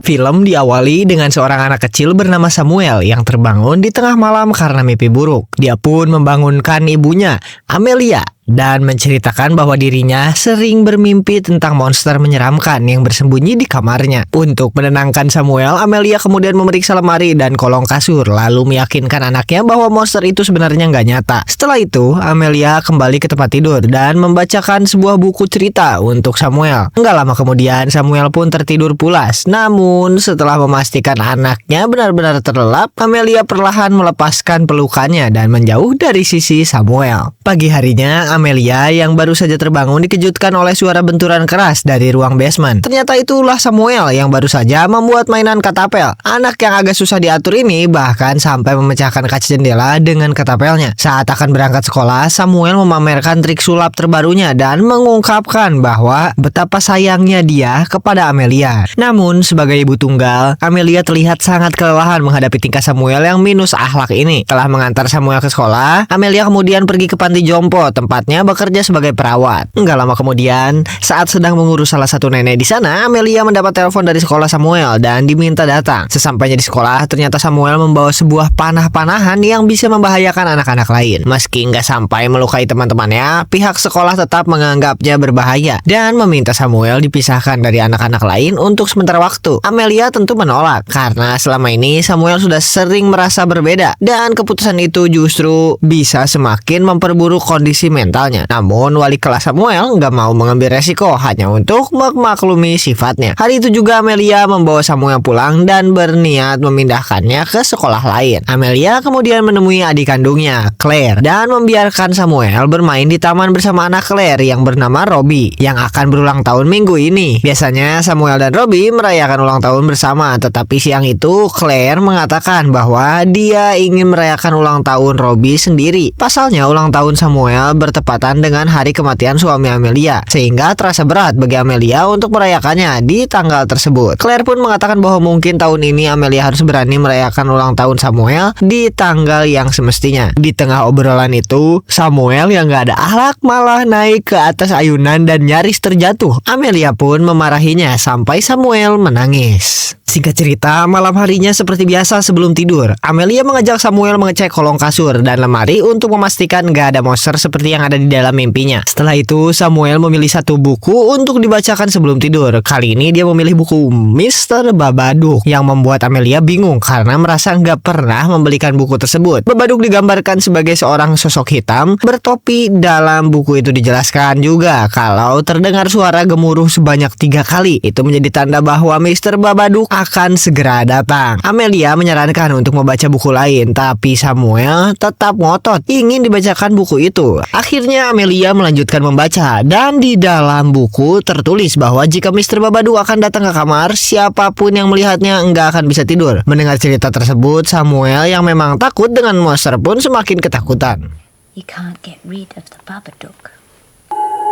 Film diawali dengan seorang anak kecil bernama Samuel yang terbangun di tengah malam karena mimpi buruk. Dia pun membangunkan ibunya, Amelia, dan menceritakan bahwa dirinya sering bermimpi tentang monster menyeramkan yang bersembunyi di kamarnya. Untuk menenangkan Samuel, Amelia kemudian memeriksa lemari dan kolong kasur, lalu meyakinkan anaknya bahwa monster itu sebenarnya nggak nyata. Setelah itu, Amelia kembali ke tempat tidur dan membacakan sebuah buku cerita untuk Samuel. Nggak lama kemudian, Samuel pun tertidur pulas. Namun, setelah memastikan anaknya benar-benar terlelap, Amelia perlahan melepaskan pelukannya dan menjauh dari sisi Samuel. Pagi harinya, Amelia yang baru saja terbangun dikejutkan oleh suara benturan keras dari ruang basement. Ternyata itulah Samuel yang baru saja membuat mainan katapel. Anak yang agak susah diatur ini bahkan sampai memecahkan kaca jendela dengan katapelnya. Saat akan berangkat sekolah, Samuel memamerkan trik sulap terbarunya dan mengungkapkan bahwa betapa sayangnya dia kepada Amelia. Namun sebagai ibu tunggal, Amelia terlihat sangat kelelahan menghadapi tingkah Samuel yang minus akhlak ini. Setelah mengantar Samuel ke sekolah, Amelia kemudian pergi ke panti jompo tempatnya bekerja sebagai perawat. Enggak lama kemudian, saat sedang mengurus salah satu nenek di sana, Amelia mendapat telepon dari sekolah Samuel dan diminta datang. Sesampainya di sekolah, ternyata Samuel membawa sebuah panah-panahan yang bisa membahayakan anak-anak lain. Meski nggak sampai melukai teman-temannya, pihak sekolah tetap menganggapnya berbahaya dan meminta Samuel dipisahkan dari anak-anak lain untuk sementara waktu. Amelia tentu menolak karena selama ini Samuel sudah sering merasa berbeda dan keputusan itu justru bisa semakin memperburuk kondisi mentalnya. Namun wali kelas Samuel nggak mau mengambil resiko hanya untuk memaklumi sifatnya. Hari itu juga Amelia membawa Samuel pulang dan berniat memindahkannya ke sekolah lain. Amelia kemudian menemui adik kandungnya, Claire, dan membiarkan Samuel bermain di taman bersama anak Claire yang bernama Robbie yang akan berulang tahun minggu ini. Biasanya Samuel dan Robbie merayakan ulang tahun bersama, tetapi siang itu Claire mengatakan bahwa dia ingin merayakan ulang tahun Robbie sendiri. Pasalnya ulang tahun Samuel bertepatan dengan hari kematian suami Amelia, sehingga terasa berat bagi Amelia untuk merayakannya di tanggal tersebut. Claire pun mengatakan bahwa mungkin tahun ini Amelia harus berani merayakan ulang tahun Samuel di tanggal yang semestinya. Di tengah obrolan itu, Samuel yang gak ada akhlak malah naik ke atas ayunan dan nyaris terjatuh. Amelia pun memarahinya sampai Samuel menangis. Singkat cerita, malam harinya seperti biasa sebelum tidur, Amelia mengajak Samuel mengecek kolong kasur dan lemari untuk memastikan gak ada monster seperti yang ada di dalam mimpinya. Setelah itu, Samuel memilih satu buku untuk dibacakan sebelum tidur. Kali ini dia memilih buku Mr. Babadook yang membuat Amelia bingung karena merasa gak pernah membelikan buku tersebut. Babadook digambarkan sebagai seorang sosok hitam bertopi. Dalam buku itu dijelaskan juga kalau terdengar suara gemuruh sebanyak 3 kali. Itu menjadi tanda bahwa Mr. Babadook akan segera datang. Amelia menyarankan untuk membaca buku lain, tapi Samuel tetap ngotot ingin dibacakan buku itu. Akhirnya Amelia melanjutkan membaca dan di dalam buku tertulis bahwa jika Mr. Babadook akan datang ke kamar, siapapun yang melihatnya enggak akan bisa tidur. Mendengar cerita tersebut, Samuel yang memang takut dengan monster pun semakin ketakutan. You can't get rid of the Babadook.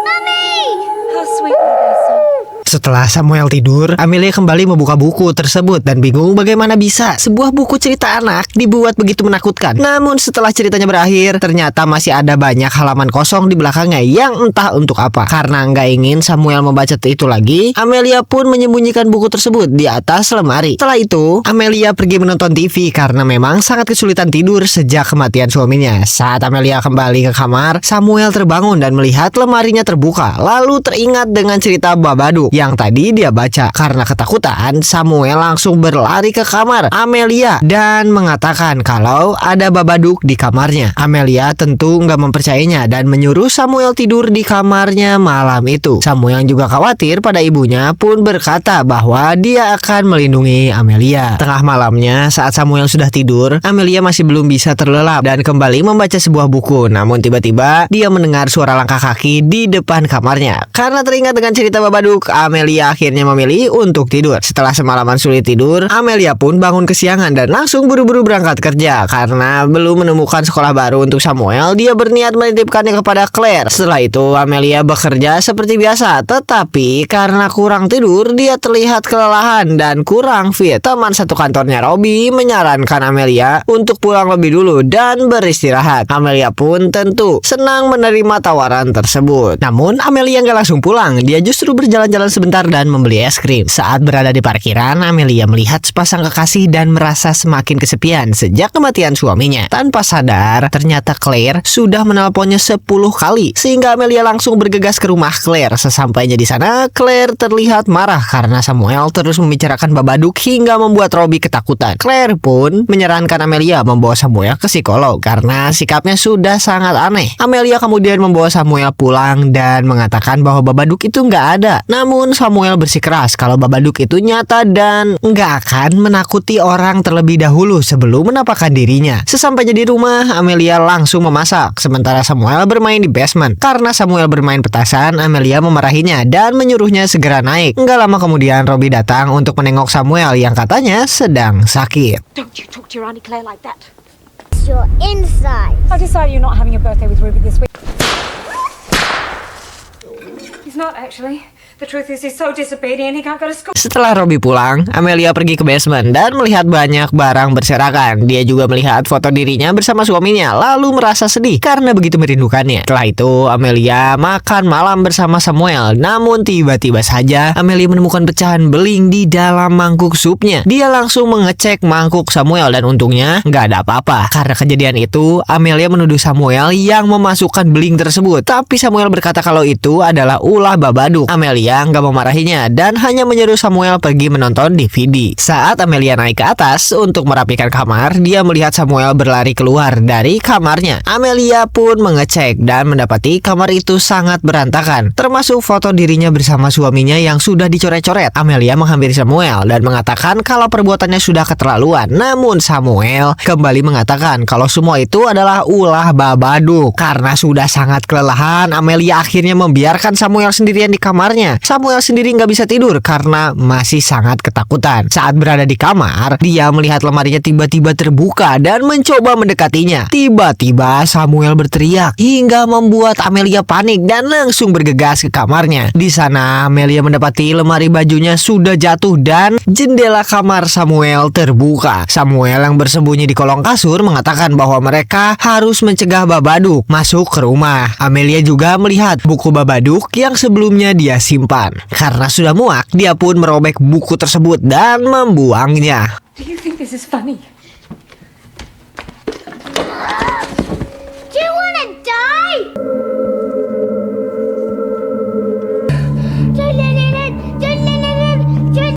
Mummy! How sweet were they, son? Setelah Samuel tidur, Amelia kembali membuka buku tersebut dan bingung bagaimana bisa sebuah buku cerita anak dibuat begitu menakutkan. Namun setelah ceritanya berakhir, ternyata masih ada banyak halaman kosong di belakangnya yang entah untuk apa. Karena nggak ingin Samuel membaca itu lagi, Amelia pun menyembunyikan buku tersebut di atas lemari. Setelah itu, Amelia pergi menonton TV karena memang sangat kesulitan tidur sejak kematian suaminya. Saat Amelia kembali ke kamar, Samuel terbangun dan melihat lemarinya terbuka. Lalu teringat dengan cerita Babadook yang tadi dia baca. Karena ketakutan, Samuel langsung berlari ke kamar Amelia dan mengatakan kalau ada Babadook di kamarnya. Amelia tentu nggak mempercayainya dan menyuruh Samuel tidur di kamarnya malam itu. Samuel juga khawatir pada ibunya pun berkata bahwa dia akan melindungi Amelia. Tengah malamnya, saat Samuel sudah tidur, Amelia masih belum bisa terlelap dan kembali membaca sebuah buku. Namun tiba-tiba dia mendengar suara langkah kaki di depan kamarnya. Karena teringat dengan cerita Babadook, Amelia akhirnya memilih untuk tidur. Setelah semalaman sulit tidur, Amelia pun bangun kesiangan dan langsung buru-buru berangkat kerja. Karena belum menemukan sekolah baru untuk Samuel, dia berniat menitipkannya kepada Claire. Setelah itu, Amelia bekerja seperti biasa. Tetapi karena kurang tidur, dia terlihat kelelahan dan kurang fit. Teman satu kantornya, Robbie, menyarankan Amelia untuk pulang lebih dulu dan beristirahat. Amelia pun tentu senang menerima tawaran tersebut. Namun Amelia nggak langsung pulang, dia justru berjalan-jalan sebentar dan membeli es krim. Saat berada di parkiran, Amelia melihat sepasang kekasih dan merasa semakin kesepian sejak kematian suaminya. Tanpa sadar, ternyata Claire sudah menelponnya 10 kali, sehingga Amelia langsung bergegas ke rumah Claire. Sesampainya di sana, Claire terlihat marah karena Samuel terus membicarakan Babadook hingga membuat Robbie ketakutan. Claire pun menyarankan Amelia membawa Samuel ke psikolog karena sikapnya sudah sangat aneh. Amelia kemudian membawa Samuel pulang dan mengatakan bahwa Babadook itu nggak ada. Namun Samuel bersikeras kalau Babadook itu nyata dan nggak akan menakuti orang terlebih dahulu sebelum menampakkan dirinya. Sesampainya di rumah, Amelia langsung memasak, sementara Samuel bermain di basement. Karena Samuel bermain petasan, Amelia memarahinya dan menyuruhnya segera naik. Nggak lama kemudian, Robbie datang untuk menengok Samuel yang katanya sedang sakit. Don't you talk to your Auntie Claire like that. It's your inside. I decided you're not having a birthday with Ruby this week. He's not actually. The truth is he's so disobedient he can't go to school. Setelah Robbie pulang, Amelia pergi ke basement dan melihat banyak barang berserakan. Dia juga melihat foto dirinya bersama suaminya, lalu merasa sedih karena begitu merindukannya. Setelah itu, Amelia makan malam bersama Samuel. Namun tiba-tiba saja, Amelia menemukan pecahan beling di dalam mangkuk supnya. Dia langsung mengecek mangkuk Samuel dan untungnya nggak ada apa-apa. Karena kejadian itu, Amelia menuduh Samuel yang memasukkan beling tersebut. Tapi Samuel berkata kalau itu adalah ulah Babadook. Amelia nggak memarahinya dan hanya menyuruh Samuel pergi menonton DVD. Saat Amelia naik ke atas untuk merapikan kamar, dia melihat Samuel berlari keluar dari kamarnya. Amelia pun mengecek dan mendapati kamar itu sangat berantakan, termasuk foto dirinya bersama suaminya yang sudah dicoret-coret. Amelia menghampiri Samuel dan mengatakan kalau perbuatannya sudah keterlaluan. Namun Samuel kembali mengatakan kalau semua itu adalah ulah Babadook. Karena sudah sangat kelelahan, Amelia akhirnya membiarkan Samuel sendirian di kamarnya. Samuel sendiri nggak bisa tidur karena masih sangat ketakutan. Saat berada di kamar, dia melihat lemarinya tiba-tiba terbuka dan mencoba mendekatinya. Tiba-tiba Samuel berteriak hingga membuat Amelia panik dan langsung bergegas ke kamarnya. Di sana Amelia mendapati lemari bajunya sudah jatuh dan jendela kamar Samuel terbuka. Samuel yang bersembunyi di kolong kasur mengatakan bahwa mereka harus mencegah Babadook masuk ke rumah. Amelia juga melihat buku Babadook yang sebelumnya dia simpan. Karena sudah muak, dia pun merobek buku tersebut dan membuangnya. Do you think this is funny? Do you wanna die?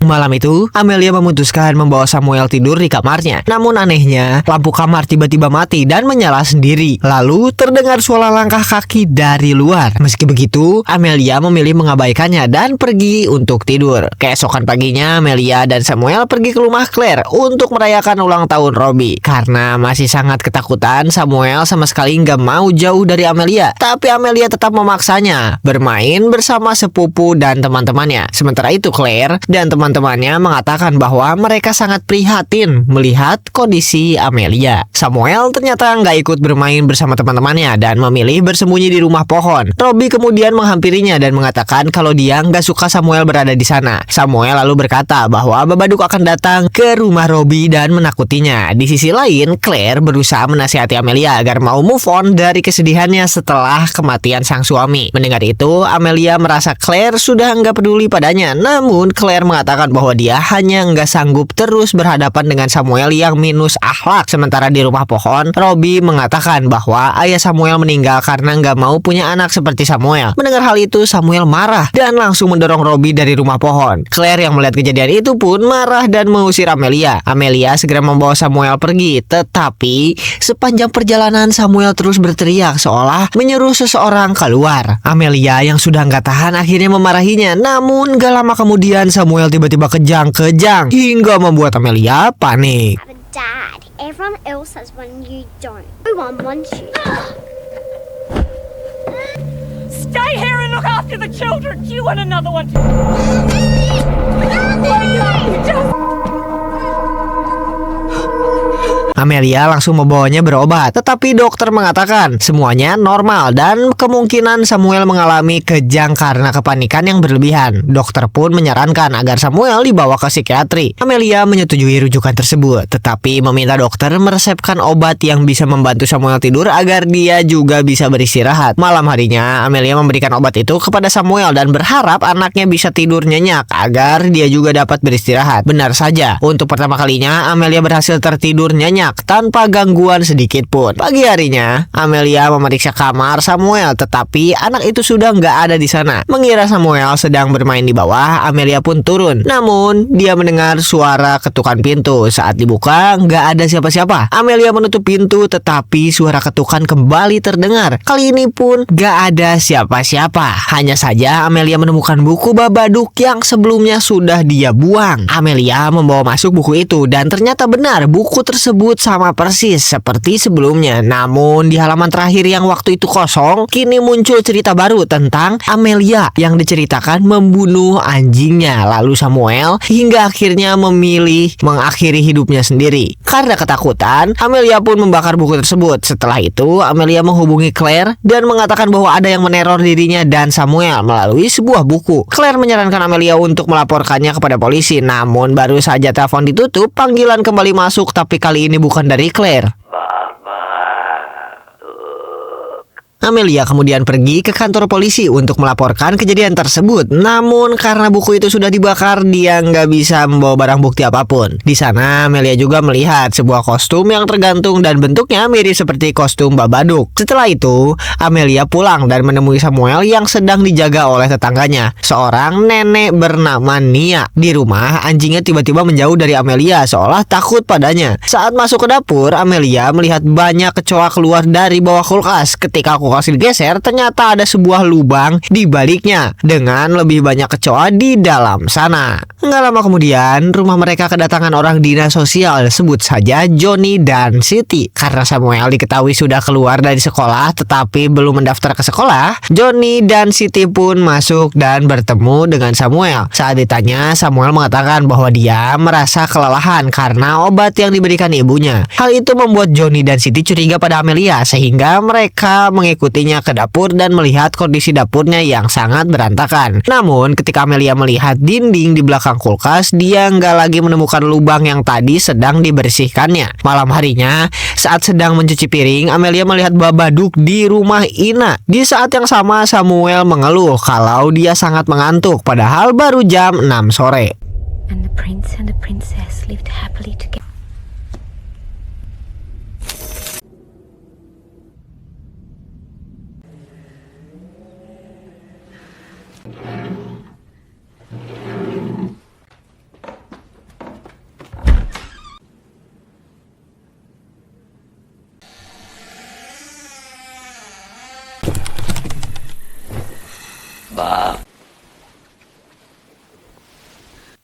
Malam itu, Amelia memutuskan membawa Samuel tidur di kamarnya. Namun anehnya, lampu kamar tiba-tiba mati dan menyala sendiri. Lalu terdengar suara langkah kaki dari luar. Meski begitu, Amelia memilih mengabaikannya dan pergi untuk tidur. Keesokan paginya, Amelia dan Samuel pergi ke rumah Claire untuk merayakan ulang tahun Robbie. Karena masih sangat ketakutan, Samuel sama sekali nggak mau jauh dari Amelia. Tapi Amelia tetap memaksanya bermain bersama sepupu dan teman-temannya. Sementara itu, Claire dan teman-temannya mengatakan bahwa mereka sangat prihatin melihat kondisi Amelia. Samuel ternyata nggak ikut bermain bersama teman-temannya dan memilih bersembunyi di rumah pohon. Robbie kemudian menghampirinya dan mengatakan kalau dia nggak suka Samuel berada di sana. Samuel lalu berkata bahwa Babadook akan datang ke rumah Robbie dan menakutinya. Di sisi lain, Claire berusaha menasihati Amelia agar mau move on dari kesedihannya setelah kematian sang suami. Mendengar itu, Amelia merasa Claire sudah nggak peduli padanya. Namun Claire mengatakan bahwa dia hanya nggak sanggup terus berhadapan dengan Samuel yang minus akhlak. Sementara di rumah pohon, Robbie mengatakan bahwa ayah Samuel meninggal karena nggak mau punya anak seperti Samuel. Mendengar hal itu, Samuel marah dan langsung mendorong Robbie dari rumah pohon. Claire yang melihat kejadian itu pun marah dan mengusir Amelia. Amelia segera membawa Samuel pergi, tetapi sepanjang perjalanan Samuel terus berteriak seolah menyuruh seseorang keluar. Amelia yang sudah nggak tahan akhirnya memarahinya. Namun gak lama kemudian Samuel tiba-tiba kejang-kejang hingga membuat Amelia panik. Have a dad. Everyone else has one, you don't. No one wants you. Stay here and look after the children. Do you want another one? Amelia langsung membawanya berobat, tetapi dokter mengatakan semuanya normal dan kemungkinan Samuel mengalami kejang karena kepanikan yang berlebihan. Dokter pun menyarankan agar Samuel dibawa ke psikiatri. Amelia menyetujui rujukan tersebut, tetapi meminta dokter meresepkan obat yang bisa membantu Samuel tidur agar dia juga bisa beristirahat. Malam harinya, Amelia memberikan obat itu kepada Samuel dan berharap anaknya bisa tidur nyenyak agar dia juga dapat beristirahat. Benar saja, untuk pertama kalinya Amelia berhasil tertidur nyenyak tanpa gangguan sedikit pun. Pagi harinya, Amelia memeriksa kamar Samuel, tetapi anak itu sudah nggak ada di sana. Mengira Samuel sedang bermain di bawah, Amelia pun turun. Namun, dia mendengar suara ketukan pintu. Saat dibuka, nggak ada siapa-siapa. Amelia menutup pintu, tetapi suara ketukan kembali terdengar. Kali ini pun nggak ada siapa-siapa. Hanya saja Amelia menemukan buku Babadook yang sebelumnya sudah dia buang. Amelia membawa masuk buku itu dan ternyata benar buku tersebut sama persis seperti sebelumnya. Namun di halaman terakhir yang waktu itu kosong, kini muncul cerita baru tentang Amelia yang diceritakan membunuh anjingnya. Lalu Samuel hingga akhirnya memilih mengakhiri hidupnya sendiri. Karena ketakutan, Amelia pun membakar buku tersebut. Setelah itu, Amelia menghubungi Claire dan mengatakan bahwa ada yang meneror dirinya dan Samuel melalui sebuah buku. Claire menyarankan Amelia untuk melaporkannya kepada polisi. Namun baru saja telepon ditutup, panggilan kembali masuk, tapi kali ini bukan dari Claire. Amelia kemudian pergi ke kantor polisi untuk melaporkan kejadian tersebut. Namun karena buku itu sudah dibakar, dia nggak bisa membawa barang bukti apapun. Di sana Amelia juga melihat sebuah kostum yang tergantung dan bentuknya mirip seperti kostum Babadook. Setelah itu, Amelia pulang dan menemui Samuel yang sedang dijaga oleh tetangganya, seorang nenek bernama Nia. Di rumah, anjingnya tiba-tiba menjauh dari Amelia seolah takut padanya. Saat masuk ke dapur, Amelia melihat banyak kecoa keluar dari bawah kulkas. Ketika kulkas digeser, ternyata ada sebuah lubang di baliknya dengan lebih banyak kecoa di dalam sana. Nggak lama kemudian, rumah mereka kedatangan orang dinas sosial, sebut saja Johnny dan Siti. Karena Samuel diketahui sudah keluar dari sekolah tetapi belum mendaftar ke sekolah, Johnny dan Siti pun masuk dan bertemu dengan Samuel. Saat ditanya, Samuel mengatakan bahwa dia merasa kelelahan karena obat yang diberikan ibunya. Hal itu membuat Johnny dan Siti curiga pada Amelia sehingga mereka mengikutinya ke dapur dan melihat kondisi dapurnya yang sangat berantakan. Namun ketika Amelia melihat dinding di belakang kulkas, dia nggak lagi menemukan lubang yang tadi sedang dibersihkannya. Malam harinya, saat sedang mencuci piring, Amelia melihat Babadook di rumah Ina. Di saat yang sama, Samuel mengeluh kalau dia sangat mengantuk padahal baru jam 6 sore. And the prince and the princess lived happily together.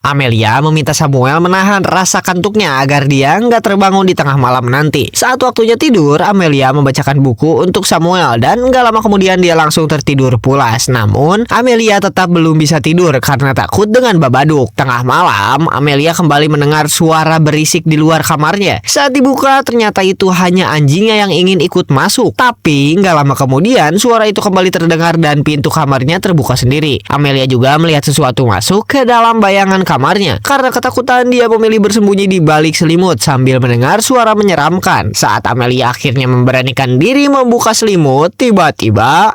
Amelia meminta Samuel menahan rasa kantuknya agar dia nggak terbangun di tengah malam nanti. Saat waktunya tidur, Amelia membacakan buku untuk Samuel dan nggak lama kemudian dia langsung tertidur pulas. Namun, Amelia tetap belum bisa tidur karena takut dengan Babadook. Tengah malam, Amelia kembali mendengar suara berisik di luar kamarnya. Saat dibuka, ternyata itu hanya anjingnya yang ingin ikut masuk. Tapi, nggak lama kemudian, suara itu kembali terdengar dan pintu kamarnya terbuka sendiri. Amelia juga melihat sesuatu masuk ke dalam bayangan kamarnya. Karena ketakutan, dia memilih bersembunyi di balik selimut sambil mendengar suara menyeramkan. Saat Amelia akhirnya memberanikan diri membuka selimut, tiba-tiba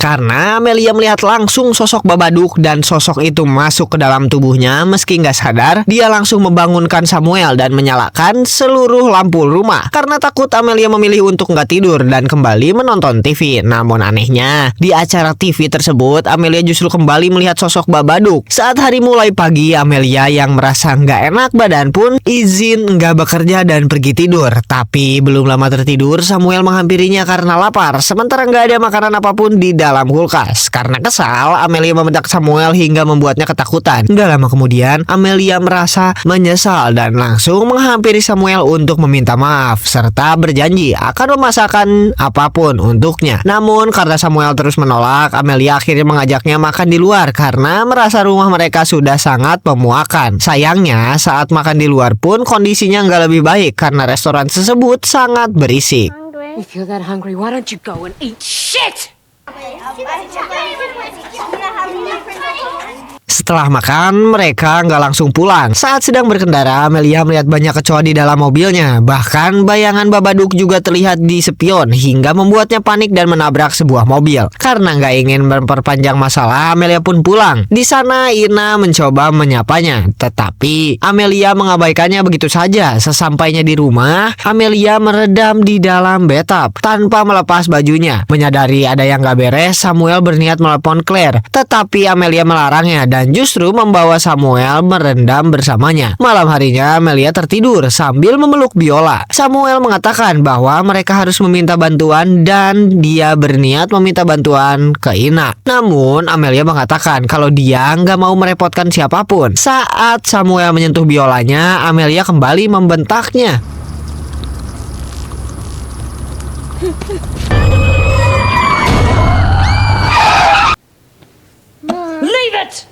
karena Amelia melihat langsung sosok Babadook dan sosok itu masuk ke dalam tubuhnya. Meski nggak sadar, dia langsung membangunkan Samuel dan menyalakan seluruh lampu rumah. Karena takut, Amelia memilih untuk nggak tidur dan kembali menonton TV. Namun anehnya, di acara TV tersebut, Amelia justru kembali melihat sosok Babadook. Saat hari mulai pagi, Amelia yang merasa nggak enak badan pun izin nggak bekerja dan pergi tidur. Tapi belum lama tertidur, Samuel menghampirinya karena lapar. Sementara nggak ada makanan apapun di dalam dalam kulkas. Karena kesal, Amelia membedak Samuel hingga membuatnya ketakutan. Gak lama kemudian, Amelia merasa menyesal dan langsung menghampiri Samuel untuk meminta maaf serta berjanji akan memasakkan apapun untuknya. Namun karena Samuel terus menolak, Amelia akhirnya mengajaknya makan di luar karena merasa rumah mereka sudah sangat memuakan. Sayangnya saat makan di luar pun kondisinya nggak lebih baik karena restoran tersebut sangat berisik. Hungry. If you're that hungry, why don't you go and eat shit? Setelah makan, mereka nggak langsung pulang. Saat sedang berkendara, Amelia melihat banyak kecoa di dalam mobilnya. Bahkan bayangan Babadook juga terlihat di spion hingga membuatnya panik dan menabrak sebuah mobil. Karena nggak ingin memperpanjang masalah, Amelia pun pulang. Di sana, Ina mencoba menyapanya, tetapi Amelia mengabaikannya begitu saja. Sesampainya di rumah, Amelia meredam di dalam bathtub tanpa melepas bajunya. Menyadari ada yang nggak beres, Samuel berniat melepon Claire, tetapi Amelia melarangnya dan justru membawa Samuel merendam bersamanya. Malam harinya Amelia tertidur sambil memeluk biola. Samuel mengatakan bahwa mereka harus meminta bantuan dan dia berniat meminta bantuan ke Ina. Namun Amelia mengatakan kalau dia nggak mau merepotkan siapapun. Saat Samuel menyentuh biolanya, Amelia kembali membentaknya. Leave it!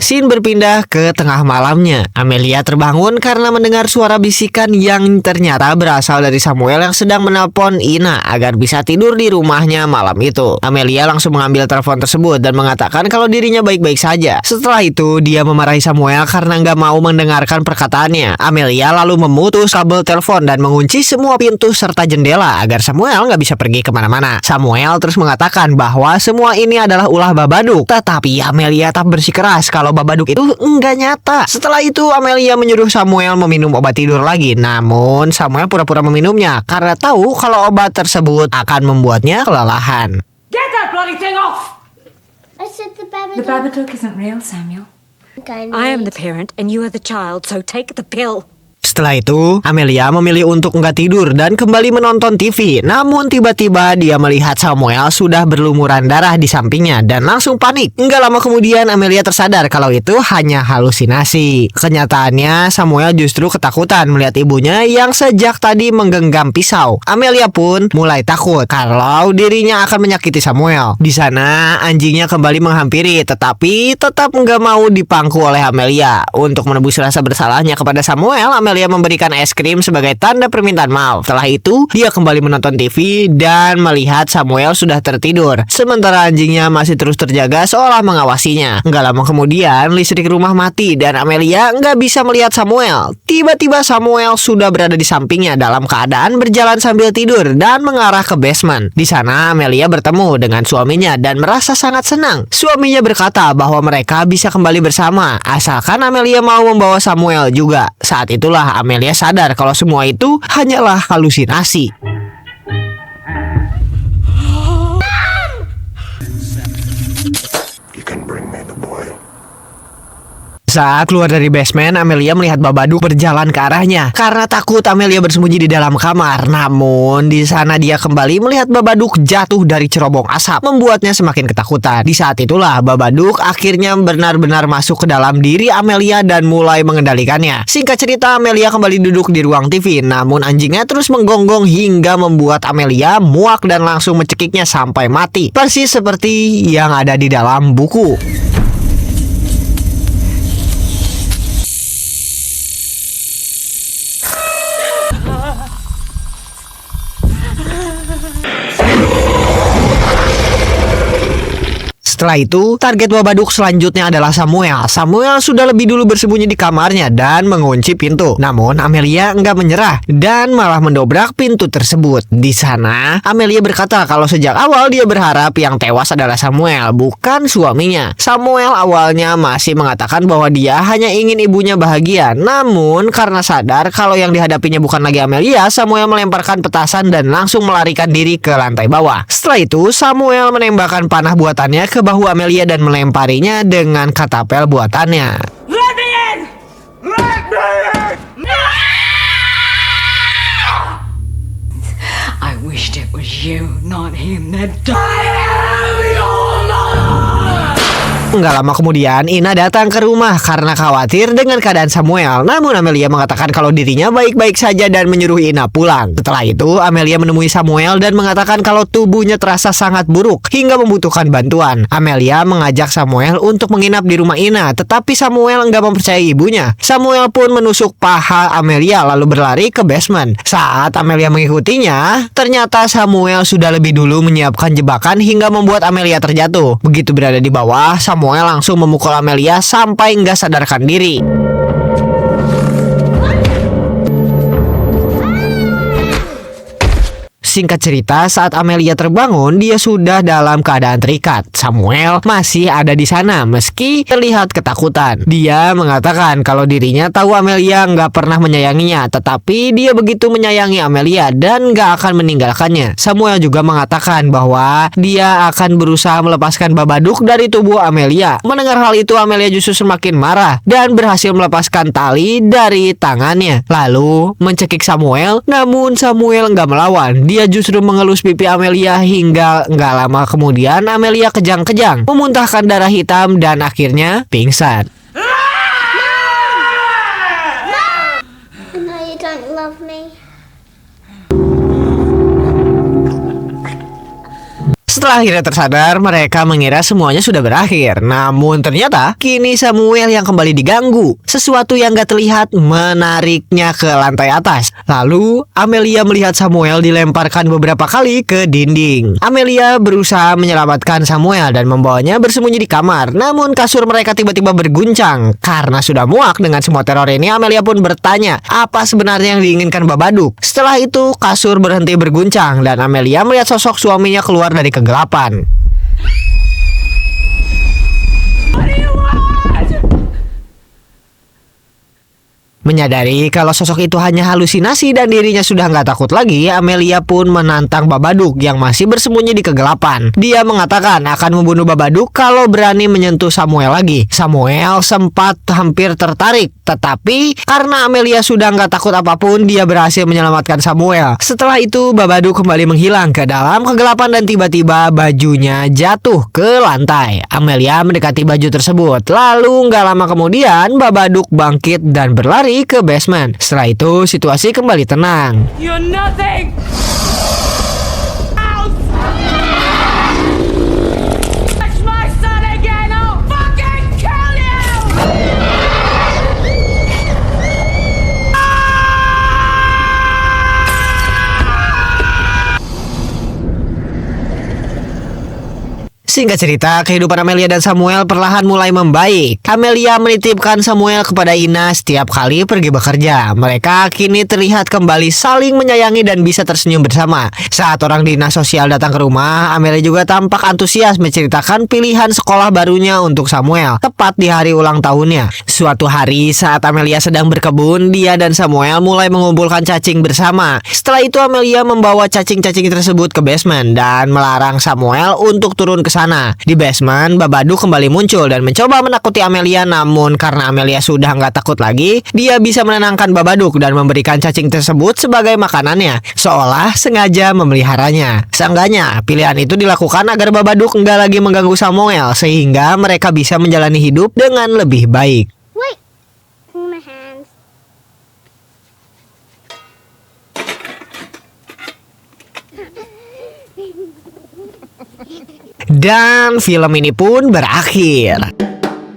Scene berpindah ke tengah malamnya. Amelia terbangun karena mendengar suara bisikan yang ternyata berasal dari Samuel yang sedang menelpon Ina agar bisa tidur di rumahnya malam itu. Amelia langsung mengambil telepon tersebut dan mengatakan kalau dirinya baik-baik saja. Setelah itu, dia memarahi Samuel karena nggak mau mendengarkan perkataannya. Amelia lalu memutus kabel telepon dan mengunci semua pintu serta jendela agar Samuel nggak bisa pergi kemana-mana. Samuel terus mengatakan bahwa semua ini adalah ulah Babadook. Tetapi Amelia tak bersikeras kalau Babadook itu enggak nyata. Setelah itu Amelia menyuruh Samuel meminum obat tidur lagi. Namun Samuel pura-pura meminumnya karena tahu kalau obat tersebut akan membuatnya kelelahan. Get that bloody thing off! I said the The Babadook. Babadook isn't real, Samuel. Okay, I am the parent and you are the child, so take the pill. Setelah itu, Amelia memilih untuk enggak tidur dan kembali menonton TV. Namun tiba-tiba dia melihat Samuel sudah berlumuran darah di sampingnya dan langsung panik. Enggak lama kemudian Amelia tersadar kalau itu hanya halusinasi. Kenyataannya Samuel justru ketakutan melihat ibunya yang sejak tadi menggenggam pisau. Amelia pun mulai takut kalau dirinya akan menyakiti Samuel. Di sana anjingnya kembali menghampiri, tetapi tetap enggak mau dipangku oleh Amelia. Untuk menebus rasa bersalahnya kepada Samuel, Amelia memberikan es krim sebagai tanda permintaan maaf. Setelah itu, dia kembali menonton TV dan melihat Samuel sudah tertidur. Sementara anjingnya masih terus terjaga seolah mengawasinya. Nggak lama kemudian, listrik rumah mati dan Amelia nggak bisa melihat Samuel. Tiba-tiba Samuel sudah berada di sampingnya dalam keadaan berjalan sambil tidur dan mengarah ke basement. Di sana, Amelia bertemu dengan suaminya dan merasa sangat senang. Suaminya berkata bahwa mereka bisa kembali bersama, asalkan Amelia mau membawa Samuel juga. Saat itulah Amelia sadar kalau semua itu hanyalah halusinasi. You can bring me the boy. Saat keluar dari basement, Amelia melihat Babadook berjalan ke arahnya. Karena takut, Amelia bersembunyi di dalam kamar. Namun, di sana dia kembali melihat Babadook jatuh dari cerobong asap, membuatnya semakin ketakutan. Di saat itulah, Babadook akhirnya benar-benar masuk ke dalam diri Amelia dan mulai mengendalikannya. Singkat cerita, Amelia kembali duduk di ruang TV. Namun, anjingnya terus menggonggong hingga membuat Amelia muak dan langsung mencekiknya sampai mati. Persis seperti yang ada di dalam buku. Setelah itu, target Babadook selanjutnya adalah Samuel. Samuel sudah lebih dulu bersembunyi di kamarnya dan mengunci pintu. Namun, Amelia enggak menyerah dan malah mendobrak pintu tersebut. Di sana, Amelia berkata kalau sejak awal dia berharap yang tewas adalah Samuel, bukan suaminya. Samuel awalnya masih mengatakan bahwa dia hanya ingin ibunya bahagia. Namun, karena sadar kalau yang dihadapinya bukan lagi Amelia, Samuel melemparkan petasan dan langsung melarikan diri ke lantai bawah. Setelah itu, Samuel menembakkan panah buatannya ke bahu Amelia dan melemparinya dengan katapel buatannya. Let me in! Let me in! I wished it was you, not him, that died. Nggak lama kemudian, Ina datang ke rumah karena khawatir dengan keadaan Samuel. Namun Amelia mengatakan kalau dirinya baik-baik saja dan menyuruh Ina pulang. Setelah itu, Amelia menemui Samuel dan mengatakan kalau tubuhnya terasa sangat buruk hingga membutuhkan bantuan. Amelia mengajak Samuel untuk menginap di rumah Ina, tetapi Samuel nggak mempercayai ibunya. Samuel pun menusuk paha Amelia lalu berlari ke basement. Saat Amelia mengikutinya, ternyata Samuel sudah lebih dulu menyiapkan jebakan hingga membuat Amelia terjatuh. Begitu berada di bawah, Samuel langsung memukul Amelia sampai nggak sadarkan diri. Singkat cerita, saat Amelia terbangun, dia sudah dalam keadaan terikat. Samuel masih ada di sana meski terlihat ketakutan. Dia mengatakan kalau dirinya tahu Amelia nggak pernah menyayanginya, tetapi dia begitu menyayangi Amelia dan nggak akan meninggalkannya. Samuel juga mengatakan bahwa dia akan berusaha melepaskan Babadook dari tubuh Amelia. Mendengar hal itu, Amelia justru semakin marah dan berhasil melepaskan tali dari tangannya. Lalu mencekik Samuel, namun Samuel nggak melawan. Dia justru mengelus pipi Amelia hingga nggak lama kemudian Amelia kejang-kejang, memuntahkan darah hitam dan akhirnya pingsan. No, you don't love me. Setelah akhirnya tersadar, mereka mengira semuanya sudah berakhir. Namun ternyata kini Samuel yang kembali diganggu. Sesuatu yang gak terlihat menariknya ke lantai atas. Lalu Amelia melihat Samuel dilemparkan beberapa kali ke dinding. Amelia berusaha menyelamatkan Samuel dan membawanya bersembunyi di kamar. Namun kasur mereka tiba-tiba berguncang. Karena sudah muak dengan semua teror ini, Amelia pun bertanya apa sebenarnya yang diinginkan Babadook. Setelah itu kasur berhenti berguncang dan Amelia melihat sosok suaminya keluar dari kegelapan. Menyadari kalau sosok itu hanya halusinasi dan dirinya sudah nggak takut lagi, Amelia pun menantang Babadook yang masih bersembunyi di kegelapan. Dia mengatakan akan membunuh Babadook kalau berani menyentuh Samuel lagi. Samuel sempat hampir tertarik, tetapi karena Amelia sudah nggak takut apapun, dia berhasil menyelamatkan Samuel. Setelah itu, Babadook kembali menghilang ke dalam kegelapan dan tiba-tiba bajunya jatuh ke lantai. Amelia mendekati baju tersebut. Lalu nggak lama kemudian, Babadook bangkit dan berlari ke basement. Setelah itu situasi kembali tenang. You're nothing! Touch my son again, I'll fucking kill you! Singkat cerita, kehidupan Amelia dan Samuel perlahan mulai membaik. Amelia menitipkan Samuel kepada Ina setiap kali pergi bekerja. Mereka kini terlihat kembali saling menyayangi dan bisa tersenyum bersama. Saat orang dinas sosial datang ke rumah, Amelia juga tampak antusias menceritakan pilihan sekolah barunya untuk Samuel, tepat di hari ulang tahunnya. Suatu hari saat Amelia sedang berkebun, dia dan Samuel mulai mengumpulkan cacing bersama. Setelah itu Amelia membawa cacing-cacing tersebut ke basement dan melarang Samuel untuk turun ke sana. Di basement, Babadook kembali muncul dan mencoba menakuti Amelia. Namun karena Amelia sudah nggak takut lagi, dia bisa menenangkan Babadook dan memberikan cacing tersebut sebagai makanannya, seolah sengaja memeliharanya. Seenggaknya pilihan itu dilakukan agar Babadook nggak lagi mengganggu Samuel, sehingga mereka bisa menjalani hidup dengan lebih baik. Wait. My hands. Dan film ini pun berakhir.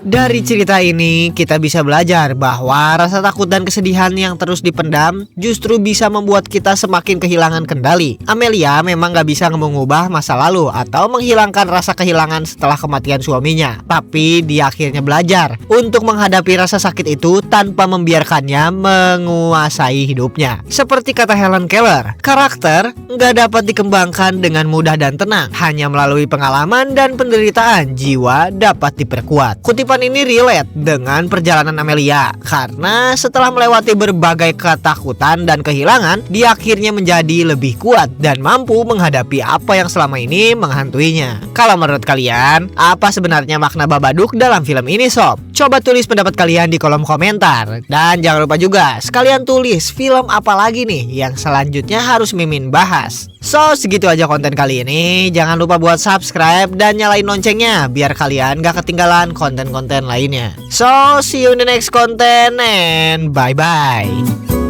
Dari cerita ini kita bisa belajar bahwa rasa takut dan kesedihan yang terus dipendam justru bisa membuat kita semakin kehilangan kendali. Amelia memang gak bisa mengubah masa lalu atau menghilangkan rasa kehilangan setelah kematian suaminya, tapi dia akhirnya belajar untuk menghadapi rasa sakit itu tanpa membiarkannya menguasai hidupnya. Seperti kata Helen Keller, karakter gak dapat dikembangkan dengan mudah dan tenang. Hanya melalui pengalaman dan penderitaan, jiwa dapat diperkuat. Kutipan ini relate dengan perjalanan Amelia karena setelah melewati berbagai ketakutan dan kehilangan, dia akhirnya menjadi lebih kuat dan mampu menghadapi apa yang selama ini menghantuinya. Kalau menurut kalian, apa sebenarnya makna Babadook dalam film ini sob? Coba tulis pendapat kalian di kolom komentar. Dan jangan lupa juga sekalian tulis film apa lagi nih yang selanjutnya harus Mimin bahas. So, segitu aja konten kali ini. Jangan lupa buat subscribe dan nyalain loncengnya biar kalian gak ketinggalan konten-konten lainnya. So, see you in the next content and bye-bye.